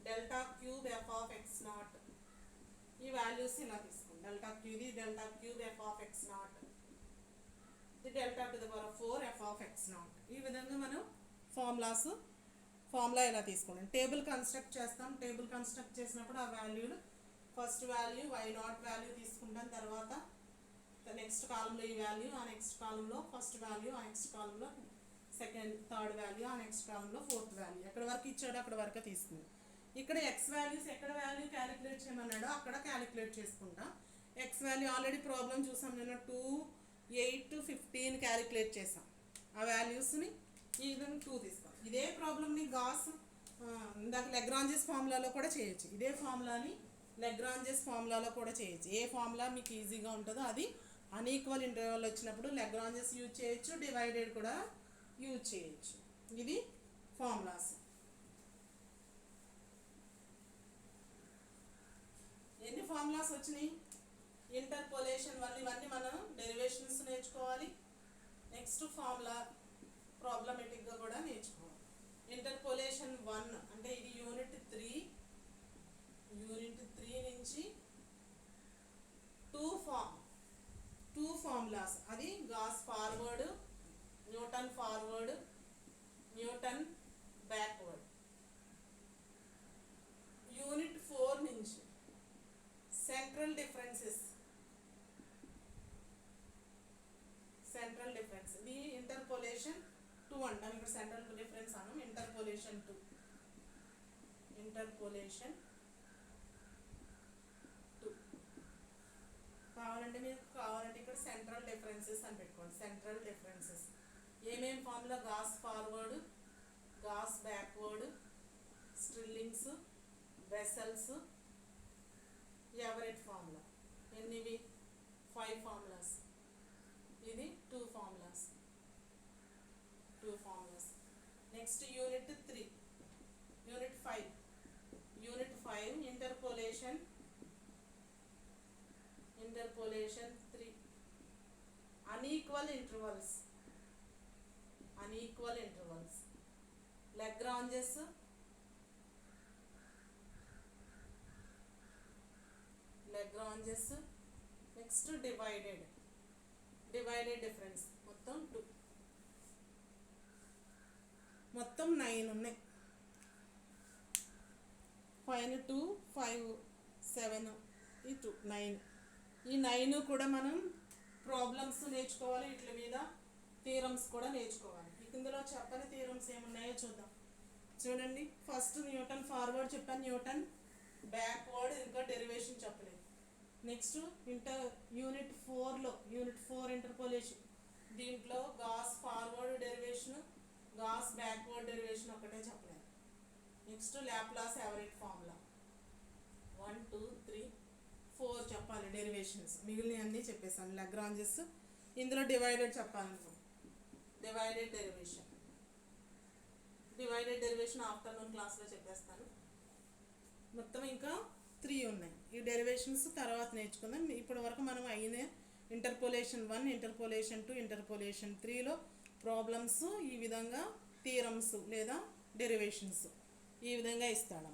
delta cube f of x naught. ఈ వాల్యూస్ ఇలా తీసుకుంటాం. డెల్టా క్యూబ్ ఇది delta cube f of x naught, ఇది delta to the power 4 f of x naught. ఈ విధంగా మనం ఫార్ములా ఇలా తీసుకుంటాం. టేబుల్ కన్స్ట్రక్ట్ చేస్తాం. టేబుల్ కన్స్ట్రక్ట్ చేసినప్పుడు ఆ వాల్యూలు ఫస్ట్ వాల్యూ y0 వాల్యూ తీసుకుంటాం, తర్వాత నెక్స్ట్ కాలంలో ఈ వాల్యూ, ఆ నెక్స్ట్ కాలంలో ఫస్ట్ వాల్యూ, ఆ నెక్స్ట్ కాలంలో సెకండ్ థర్డ్ వాల్యూ, ఆ నెక్స్ట్ కాలంలో ఫోర్త్ వాల్యూ. ఎక్కడ వరకు ఇచ్చాడో అక్కడ వరకు తీసుకుంది. ఇక్కడ ఎక్స్ వాల్యూస్ ఎక్కడ వాల్యూ క్యాలిక్యులేట్ చేయమన్నాడో అక్కడ క్యాలిక్యులేట్ చేసుకుంటాం. ఎక్స్ వాల్యూ ఆల్రెడీ ప్రాబ్లం చూసాం నేను 2, 8, 15 క్యాలిక్యులేట్ చేసాం. ఆ వాల్యూస్ని ఈ విధంగా 2 తీస్తాం. ఇదే ప్రాబ్లమ్ని ఇందాక లెగ్రాంజెస్ ఫార్ములాలో కూడా చేయొచ్చు. ఇదే ఫార్ములాని లెగ్రాంజెస్ ఫార్ములాలో కూడా చేయొచ్చు. ఏ ఫార్ములా మీకు ఈజీగా ఉంటుందో అది అన్ఈక్వల్ ఇంటర్వల్ వచ్చినప్పుడు లెగ్రాంజెస్ యూజ్ చేయొచ్చు, డివైడెడ్ కూడా యూజ్ చేయొచ్చు. ఇది ఫార్ములాస్. ఎన్ని ఫార్ములాస్ వచ్చినాయి? ఇంటర్పోలేషన్ వల్ల ఇవన్నీ మనం డెరివేషన్స్ నేర్చుకోవాలి. నెక్స్ట్ ఫార్ములా ప్రాబ్లమేటిక్గా కూడా నేర్చుకోవాలి. ఇంటర్పోలేషన్ 1 అంటే ఇది యూనిట్ 3 నుంచి టూ ఫార్ములాస్. అది Gauss forward, Newton forward, Newton backward. Unit 4 నుంచి సెంట్రల్ డిఫరెన్సెస్. ఇది ఇంటర్పోలేషన్ 2 అంటాం. ఇక్కడ సెంట్రల్ డిఫరెన్స్ అన్నాం. ఇంటర్పోలేషన్ 2 కావాలంటే ఇక్కడ సెంట్రల్ డిఫరెన్సెస్ అని పెట్టుకోండి. సెంట్రల్ డిఫరెన్సెస్ ఏమేమి formula? Gauss forward, Gauss backward, Stirling's, Bessel's, Everett formula. ఎన్నివి? 5 formulas. two formulas. Two formulas. Next unit 3, unit 5. Unit 5 interpolation 3. Unequal intervals. Lagrange's next divided difference మొత్తం 9 ఉన్నాయి. పైన 2 5 7 ఈ 2 9. ఈ 9 కూడా మనం ప్రాబ్లమ్స్ నేర్చుకోవాలి, వీటి మీద థీరమ్స్ కూడా నేర్చుకోవాలి. ఇందులో చెప్పని థీరమ్స్ ఏమున్నాయో చూద్దాం. చూడండి, ఫస్ట్ న్యూటన్ ఫార్వర్డ్ చెప్పాను, న్యూటన్ బ్యాక్వర్డ్ ఇంకా డెరివేషన్ చెప్పలేదు. నెక్స్ట్ యూనిట్ 4లో యూనిట్ 4 ఇంటర్పోలేషన్, దీంట్లో Gauss forward derivation, Gauss backward derivation ఒకటే చెప్పలేదు. నెక్స్ట్ లాప్లాస్ యావరేజ్ ఫార్ములా 1 2 3 4 చెప్పాలి డెరివేషన్స్, మిగిలిన అన్నీ చెప్పేసాను. లాగ్రాంజెస్, ఇందులో డివైడెడ్ చెప్పాలనుకో, డివైడెడ్ డెరివేషన్ ఆఫ్టర్నూన్ క్లాస్లో చెప్పేస్తాను. మొత్తం ఇంకా 3 ఉన్నాయి. ఈ డెరివేషన్స్ తర్వాత నేర్చుకుందాం. ఇప్పటి వరకు మనం అయిన ఇంటర్పోలేషన్ 1, ఇంటర్పోలేషన్ 2, ఇంటర్పోలేషన్ 3లో ప్రాబ్లమ్స్ ఈ విధంగా, థీరమ్స్ లేదా డెరివేషన్స్ ఈ విధంగా ఇస్తాడు.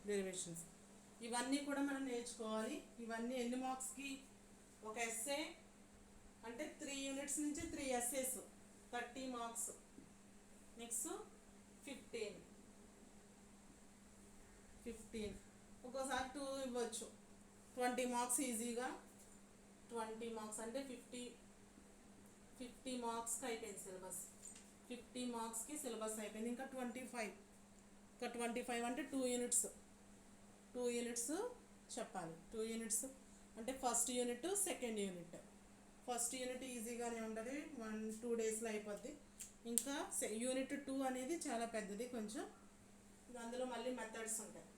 డెరివేషన్స్ ఇవన్నీ కూడా మనం నేర్చుకోవాలి. ఇవన్నీ ఎన్ని మార్క్స్కి? ఒక ఎస్సే అంటే 3 యూనిట్స్ నుంచి 3 ఎస్సేస్ 30 మార్క్స్. నెక్స్ట్ 15 ఒక్కోసారి 2 ఇవ్వచ్చు. 20 మార్క్స్ ఈజీగా, 20 మార్క్స్ అంటే 50 మార్క్స్కి అయిపోయింది సిలబస్. 50 మార్క్స్కి సిలబస్ అయిపోయింది. ఇంకా 25 అంటే 2 యూనిట్స్ చెప్పాలి. 2 యూనిట్స్ అంటే first unit, second unit. First unit ఈజీగానే ఉంటుంది, 1-2 డేస్లో అయిపోద్ది. ఇంకా యూనిట్ 2 అనేది చాలా పెద్దది కొంచెం, అందులో మళ్ళీ మెథడ్స్ ఉంటాయి.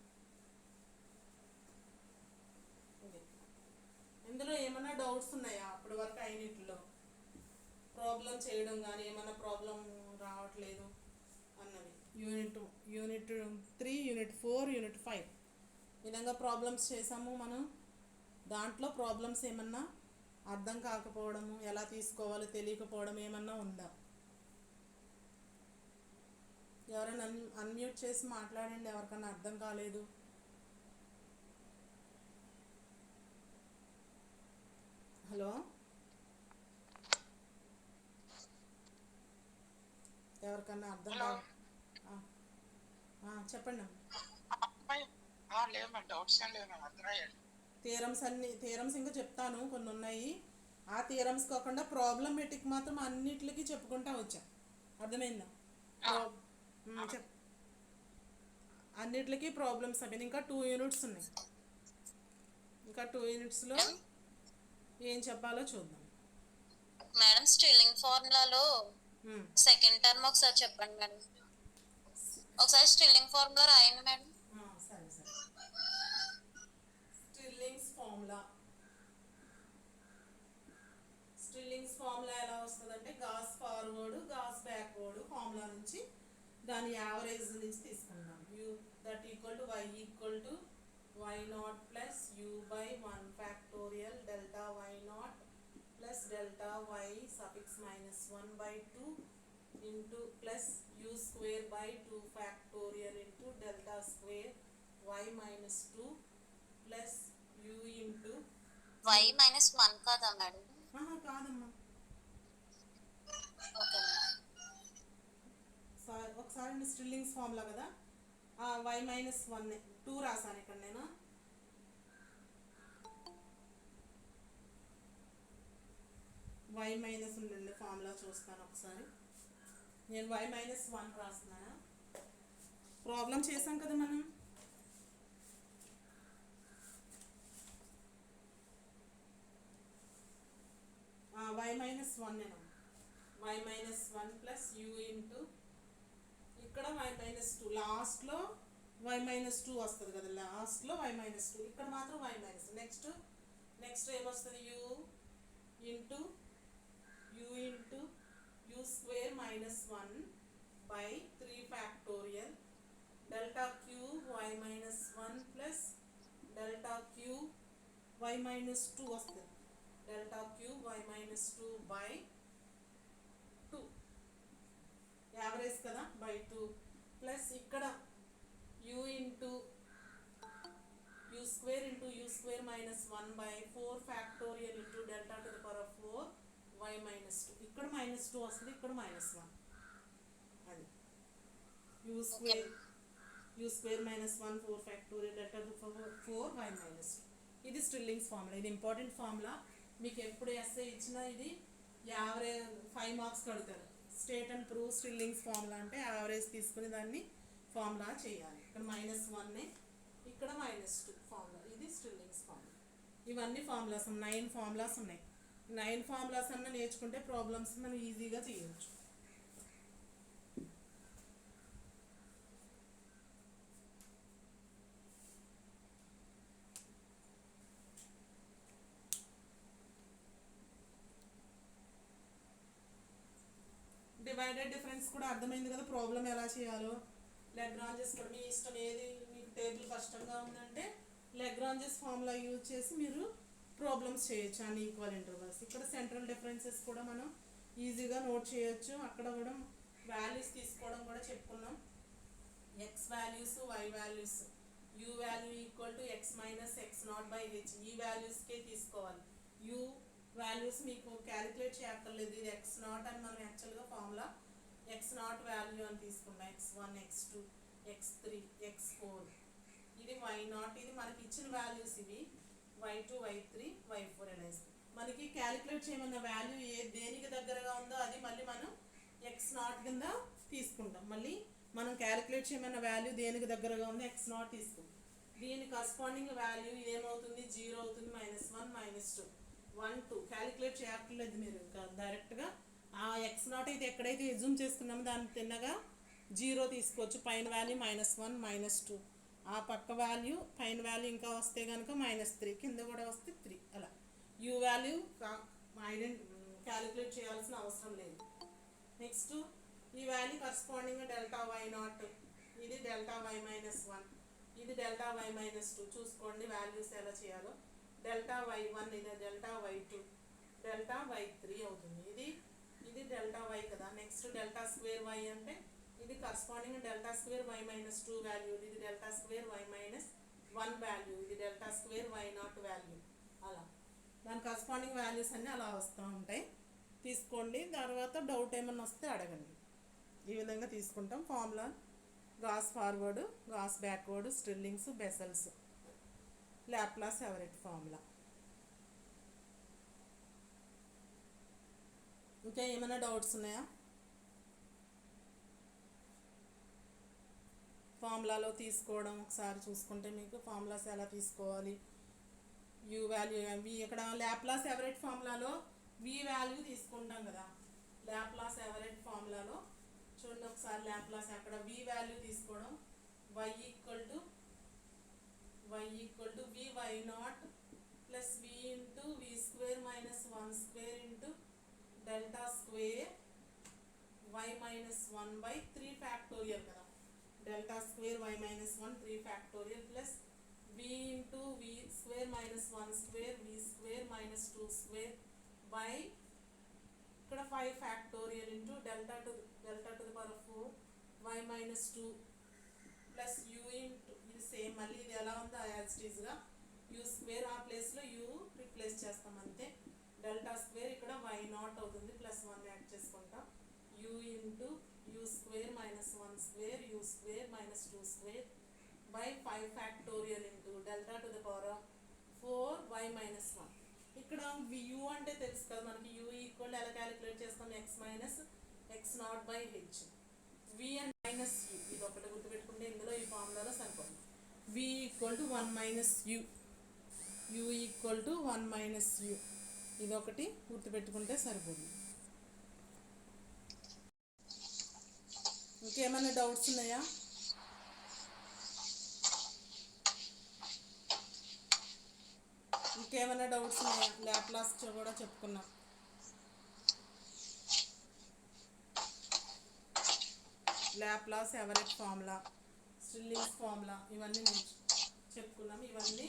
ఇందులో ఏమైనా డౌట్స్ ఉన్నాయా అప్పటి వరకు అయినట్లో? ప్రాబ్లం చేయడం కానీ ఏమైనా ప్రాబ్లం రావట్లేదు అన్నది. యూనిట్ 3, యూనిట్ 4, యూనిట్ 5 విధంగా ప్రాబ్లమ్స్ చేసాము మనం. దాంట్లో ప్రాబ్లమ్స్ ఏమన్నా అర్థం కాకపోవడము, ఎలా తీసుకోవాలో తెలియకపోవడం ఏమన్నా ఉందా? ఎవరైనా అన్మ్యూట్ చేసి మాట్లాడండి, ఎవరికన్నా అర్థం కాలేదు. హలో, ఎవరికన్నా అర్థం కాదు? చెప్పండి. థీరమ్స్ ఇంకా చెప్తాను, కొన్ని ఉన్నాయి. ఆ థీరమ్స్ కాకుండా ప్రాబ్లమేటిక్ మాత్రం అన్నిటికీ చెప్పుకుంటా వచ్చా. అర్థమైందా? అన్నిటికీ ప్రాబ్లమ్స్ అయిపోయింది. ఇంకా 2 యూనిట్స్ ఉన్నాయి. ఇంకా 2 యూనిట్స్లో ఏం చెప్పాలో చూద్దాం. మేడం, స్టిల్లింగ్ ఫార్ములాలో సెకండ్ టర్మ్ ఒకసారి చెప్పండి మేడం. ఒకసారి స్టిల్లింగ్ ఫార్ములా రాయండి మేడం. సరే. స్టిల్లింగ్స్ ఫార్ములా ఎలా వస్తుందంటే, Gauss forward, Gauss backward formula నుంచి దాని యావరేజ్ నుంచి తీసుకుందాం. That equal to y equal to y0 plus u by 1 factorial delta y0 plus delta y suffix minus 1 by 2 into plus u square by 2 factorial into delta square y minus 2 plus u into y minus 1 కాదా మేడం? కాదమ్మా, ఒకసారి స్టిల్లింగ్స్ ఫార్ములా కదా, y మైనస్ 1 2 రాసాను ఇక్కడ నేను. y మైనస్ ఉండండి, ఫార్ములా చూస్తాను ఒకసారి. నేను y మైనస్ 1 రాస్తున్నాను. ప్రాబ్లం చేసాం కదా మనం. y మైనస్ 1 నేను y minus 1 plus u into ఇక్కడ y మైనస్ 2, లాస్ట్లో y మైనస్ 2 వస్తుంది కదా, లాస్ట్లో y మైనస్ 2, ఇక్కడ మాత్రం y మైనస్. నెక్స్ట్ ఏమొస్తుంది? u into u into u square minus 1 by 3 factorial delta queue y minus 1 plus delta queue y minus 2 వస్తుంది. Delta queue y minus 2 by 2 average కదా బై 2 ప్లస్ ఇక్కడ u into u square minus 1 by 4 factorial into delta to the power of 4 y minus 2 ఇక్కడ మైనస్ 2 వస్తుంది, ఇక్కడ మైనస్ 1 అది u square minus 1 4 factorial delta to power 4 y minus 2. ఇది స్ట్రిల్లింగ్స్ ఫార్ములా. ఇది ఇంపార్టెంట్ ఫార్ములా. మీకు ఎప్పుడు ఎస్ఏ ఇచ్చినా ఇది యావరేజ్ 5 మార్క్స్ కడతారు. స్టేట్ అండ్ ప్రూవ్ స్ట్రిల్లింగ్స్ ఫార్ములా అంటే యావరేజ్ తీసుకుని దాన్ని ఫార్ములా చేయాలి. ఇక్కడ మైనస్ 1 ఇక్కడ మైనస్ 2 ఫార్ములా. ఇది స్ట్రిల్లింగ్స్ ఫార్ములా. ఇవన్నీ ఫార్ములాస్ 9 ఫార్ములాస్ ఉన్నాయి. 9 ఫార్ములాస్ అన్న నేర్చుకుంటే ప్రాబ్లమ్స్ మనం ఈజీగా చేయవచ్చు. డివైడెడ్ డిఫరెన్స్ కూడా అర్థమైంది కదా, ప్రాబ్లం ఎలా చేయాలో. లెగ్రాంజెస్ కూడా మీ ఇష్టం, ఏది మీకు టేబుల్ కష్టంగా ఉందంటే లెగ్రాంజెస్ ఫార్ములా యూజ్ చేసి మీరు ప్రాబ్లమ్స్ చేయొచ్చు అన్ని ఈక్వల్ ఇంటర్వల్స్. ఇక్కడ సెంట్రల్ డిఫరెన్సెస్ కూడా మనం ఈజీగా నోట్ చేయొచ్చు. అక్కడ కూడా వాల్యూస్ తీసుకోవడం కూడా చెప్పుకున్నాం. X values, y values, u value equal to x minus x naught by h. ఈ వాల్యూస్కే తీసుకోవాలి. యూ వాల్యూస్ మీకు క్యాలిక్యులేట్ చేయక్కర్లేదు. ఇది ఎక్స్ నాట్ అని మనం యాక్చువల్గా ఫార్ములా ఎక్స్ నాట్ వాల్యూ అని తీసుకున్నాం. x1 x2 x3 x4. ఇది వై నాట్, ఇది మనకి ఇచ్చిన వాల్యూస్. ఇవి y2 y3 y4 అనేసి మనకి క్యాలిక్యులేట్ చేయమన్న వాల్యూ దేనికి దగ్గరగా ఉందో అది మళ్ళీ మనం ఎక్స్ నాట్ కింద తీసుకుంటాం. మళ్ళీ మనం క్యాలిక్యులేట్ చేయమన్న వాల్యూ దేనికి దగ్గరగా ఉందో ఎక్స్ నాట్ తీసుకుంటాం. దీని కరస్పాండింగ్ వాల్యూ ఏమవుతుంది, 0 అవుతుంది, -1 -2 1 2 క్యాలిక్యులేట్ చేయక్కర్లేదు మీరు. ఇంకా డైరెక్ట్గా ఆ ఎక్స్ నాట్ అయితే ఎక్కడైతే ఎజ్యూమ్ చేసుకున్నామో దాన్ని తిన్నగా 0 తీసుకోవచ్చు. పైన వాల్యూ -1 -2, ఆ పక్క వాల్యూ పైన వాల్యూ ఇంకా వస్తే కనుక -3, కింద కూడా వస్తే 3. అలా యూ వాల్యూ క్యాలిక్యులేట్ చేయాల్సిన అవసరం లేదు. నెక్స్ట్ ఈ value corresponding delta Y not, ఇది డెల్టా వై -1, ఇది డెల్టా వై -2. చూసుకోండి వాల్యూస్ ఎలా చేయాలో. డెల్టా y1 ఇది డెల్టా y2 డెల్టా y3 అవుతుంది. ఇది డెల్టా y కదా. నెక్స్ట్ డెల్టా స్క్వేర్ y అంటే ఇది corresponding delta square y -2 value, ఇది డెల్టా స్క్వేర్ y -1 వాల్యూ, ఇది delta square y not value. అలా దాని కరస్పాండింగ్ వాల్యూస్ అన్నీ అలా వస్తూ ఉంటాయి. తీసుకోండి. తర్వాత డౌట్ ఏమన్నా వస్తే అడగండి. ఈ విధంగా తీసుకుంటాం formula. Gauss forward, Gauss backward, Stirling's, Bessel's, Laplace Everett formula. ఇంకా ఏమైనా డౌట్స్ ఉన్నాయా? ఫార్ములాలో తీసుకోవడం ఒకసారి చూసుకుంటే మీకు ఫార్ములాస్ ఎలా తీసుకోవాలి. యూ వాల్యూ వి, ఇక్కడ లాప్లాస్ ఎవరెట్ ఫార్ములాలో వి వాల్యూ తీసుకుంటాం కదా. లాప్లాస్ ఎవరెట్ ఫార్ములాలో చూడండి ఒకసారి లాప్లాస్ అక్కడ వి వాల్యూ తీసుకోవడం. y equal to v y naught plus v into v square -1 square into delta square y -1 by 3 factorial కదా. Delta square y -1 3 factorial plus v into v square -1 square v square -2 square by ఇక్కడ 5 factorial into delta to the power of 4 y -2 plus u into ఇది సేమ్ మళ్ళీ ఇది ఎలా ఉందో యాజ్ ఇట్ ఈజ్గా u స్క్వేర్ ఆ ప్లేస్లో u రిప్లేస్ చేస్తాం అంతే. డెల్టా స్క్వేర్ ఇక్కడ y నాట్ అవుతుంది, +1 యాడ్ చేసుకుంటాం. u into u square -1 square u square -2 square by 5 factorial into delta to the power of 4 y -1. ఇక్కడ u అంటే తెలుసు కదా మనకి. u ఈక్వల్ ఎలా క్యాలిక్యులేట్ చేస్తాం, x minus x not by H. v and minus u ఇది ఒకటి గుర్తుపెట్టుకుంటే ఇందులో ఈ ఫార్ములాలో సరిపోతుంది. v equal to 1 - u, u equal to 1 - u ఇది ఒకటి గుర్తుపెట్టుకుంటే సరిపోతుంది. ఇంకేమైనా డౌట్స్ ఉన్నాయా? ఇంకేమైనా డౌట్స్ ఉన్నాయా? ల్యాప్లాస్ కూడా చెప్పుకున్నాం. ల్యాప్లాస్, ఎవరెట్ ఫార్ములా, స్టిల్లింగ్స్ ఫార్ములా ఇవన్నీ చెప్పుకున్నాం. ఇవన్నీ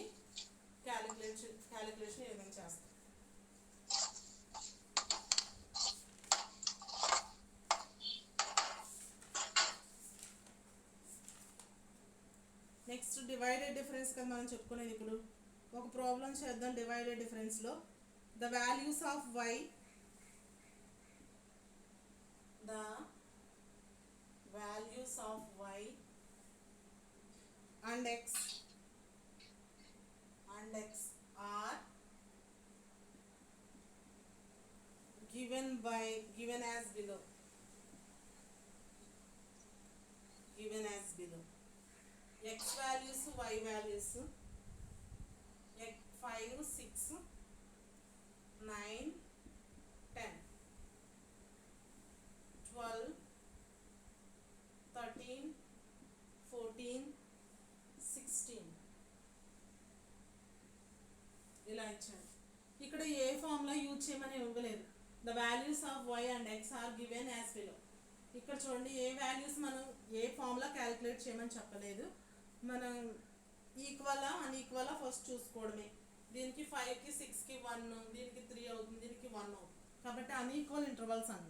క్యాలిక్యులేషన్ ఏ విధంగా చేస్తాం. నెక్స్ట్ డివైడెడ్ డిఫరెన్స్ కదా మనం చెప్పుకునేది. ఇప్పుడు ఒక ప్రాబ్లం చేద్దాం. డివైడెడ్ డిఫరెన్స్లో the values of y and x are given as below. X values, y values 5, 6, 9, 10, 12, 13, 14, 16 ఇలా ఇచ్చాను. ఇక్కడ ఏ ఫార్ములా యూజ్ చేయమని ఇవ్వలేదు. The values of y and x are given as below. ఇక్కడ చూడండి, ఏ వాల్యూస్ మనం ఏ ఫార్ములా క్యాలిక్యులేట్ చేయమని చెప్పలేదు. మనం ఈక్వలా అన్ఈక్వలా ఫస్ట్ చూసుకోవడమే. దీనికి 5కి 6కి 1, దీనికి 3 అవుతుంది, దీనికి 1 అవుతుంది. కాబట్టి అన్ఈక్వల్ ఇంటర్వల్స్ అన్న.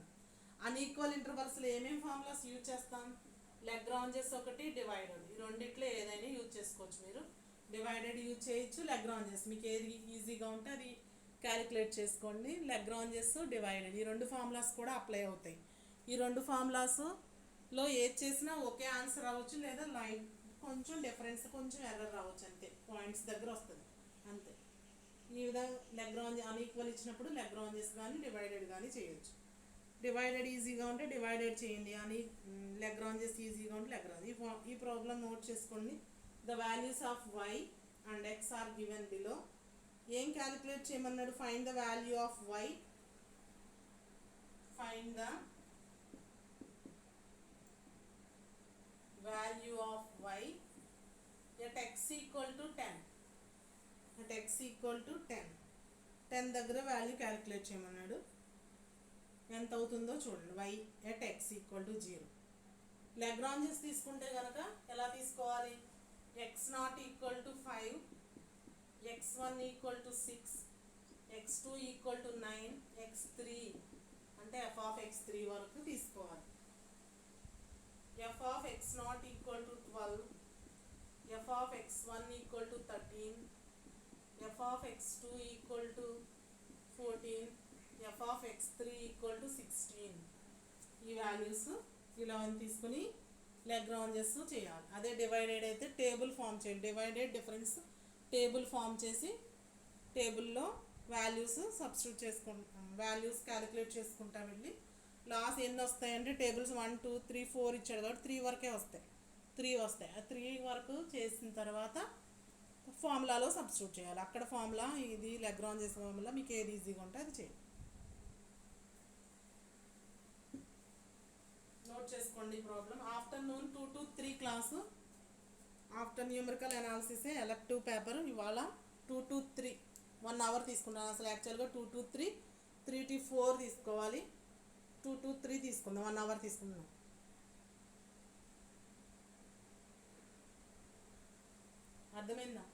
అన్ఈక్వల్ ఇంటర్వల్స్లో ఏమేమి ఫార్ములాస్ యూజ్ చేస్తాం? లెగ్రాంజెస్ ఒకటి, డివైడెడ్. ఈ రెండిట్లో ఏదైనా యూజ్ చేసుకోవచ్చు. మీరు డివైడెడ్ యూజ్ చేయొచ్చు, లెగ్రాంజెస్ మీకు ఏది ఈజీగా ఉంటే అది క్యాలిక్యులేట్ చేసుకోండి. లెగ్రాంజెస్, డివైడెడ్ ఈ రెండు ఫార్ములాస్ కూడా అప్లై అవుతాయి. ఈ రెండు ఫార్ములాస్లో ఏది చేసినా ఒకే ఆన్సర్ రావచ్చు, లేదా లైన్ కొంచెం డిఫరెన్స్, కొంచెం ఎర్రర్ రావచ్చు, అంతే. పాయింట్స్ దగ్గర వస్తుంది అంతే. ఈ విధంగా లెగ్రాంజ్ అన్ఈక్వల్ ఇచ్చినప్పుడు లెగ్రాంజెస్ కానీ డివైడెడ్ కానీ చేయొచ్చు. డివైడెడ్ ఈజీగా ఉంటే డివైడెడ్ చేయండి, అని లెగ్రాంజెస్ ఈజీగా ఉంటే లెగ్రాంజ్. ఈ ప్రాబ్లం నోట్ చేసుకోండి. The values of y and x are given below. ఏం క్యాలిక్యులేట్ చేయమన్నాడు? Find the value of y. Find the value of y at x equal to 10. At x equal to 10 దగ్గర వాల్యూ క్యాలిక్యులేట్ చేయమన్నాడు. ఎంత అవుతుందో చూడండి. y at x equal to 0. Lagrange's తీసుకుంటే కనుక ఎలా తీసుకోవాలి? x0 equal to 5, x1 equal to 6, x2 equal to 9, x3 అంటే f of x3 వరకు తీసుకోవాలి. f of x0 equal to 12, f of x1 equal to 13, f of x2 equal to 14, f of x3 equal to 16. ఈ వాల్యూస్ ఇలా తీసుకుని లెగ్రాంజెస్ చేయాలి. అదే డివైడెడ్ అయితే టేబుల్ ఫామ్ చేయాలి. డివైడెడ్ డిఫరెన్స్ టేబుల్ ఫామ్ చేసి టేబుల్లో వాల్యూస్ సబ్స్టిట్యూట్ చేసుకుంటాం, వాల్యూస్ క్యాలిక్యులేట్ చేసుకుంటాం. వెళ్ళి లాస్ ఎన్ని వస్తాయంటే టేబుల్స్ 1, 2, 3, 4 ఇచ్చాడు కాబట్టి 3 వరకే వస్తాయి. 3 వస్తాయి. ఆ 3 వరకు చేసిన తర్వాత ఫార్ములాలో సబ్స్టిట్యూట్ చేయాలి. అక్కడ ఫార్ములా ఇది లెగ్రాంజెస్ ఫార్ములా, మీకు ఏది ఈజీగా ఉంటే అది చేయండి. నోట్ చేసుకోండి problem. Afternoon 2 to 3 class. After numerical analysis elective paper. ఇవాళ 2 to 3 1 అవర్ తీసుకున్నాను. అసలు యాక్చువల్గా 2 to 3, 3 to 4 తీసుకోవాలి. 2 to 3 తీసుకుందాం. 1 అవర్ తీసుకుందాం. అర్థమైందా?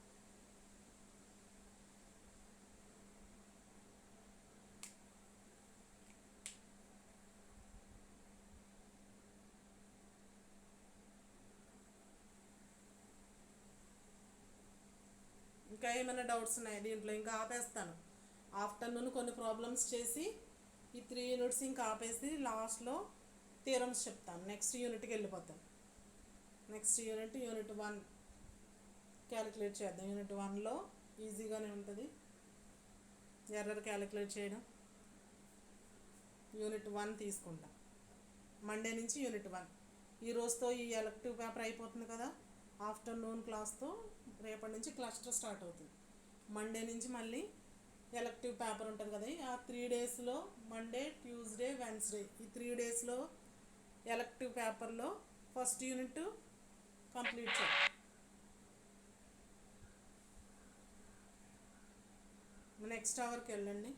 ఇంకా ఏమైనా డౌట్స్ ఉన్నాయి దీంట్లో? ఇంకా ఆపేస్తాను. ఆఫ్టర్నూన్ కొన్ని ప్రాబ్లమ్స్ చేసి ఈ 3 యూనిట్స్ ఇంకా ఆపేసి లాస్ట్లో థియరమ్స్ చెప్తాను. నెక్స్ట్ యూనిట్కి వెళ్ళిపోతాను. నెక్స్ట్ యూనిట్ 1 క్యాలిక్యులేట్ చేద్దాం. యూనిట్ 1లో ఈజీగానే ఉంటుంది ఎర్రర్ క్యాలిక్యులేట్ చేయడం. యూనిట్ 1 తీసుకుంటాం. మండే నుంచి యూనిట్ 1. ఈ రోజుతో ఈ ఎలెక్టివ్ పేపర్ అయిపోతుంది కదా. ఆఫ్టర్నూన్ క్లాస్తో రేపటి నుంచి క్లస్టర్ స్టార్ట్ అవుతుంది. మండే నుంచి మళ్ళీ ఎలెక్టివ్ పేపర్ ఉంటుంది కదా. ఆ 3 డేస్లో మండే, ట్యూస్డే, వెన్స్డే ఈ 3 డేస్లో ఎలెక్టివ్ పేపర్లో ఫస్ట్ యూనిట్ కంప్లీట్ చేయాలి. నెక్స్ట్ అవర్కి వెళ్ళండి.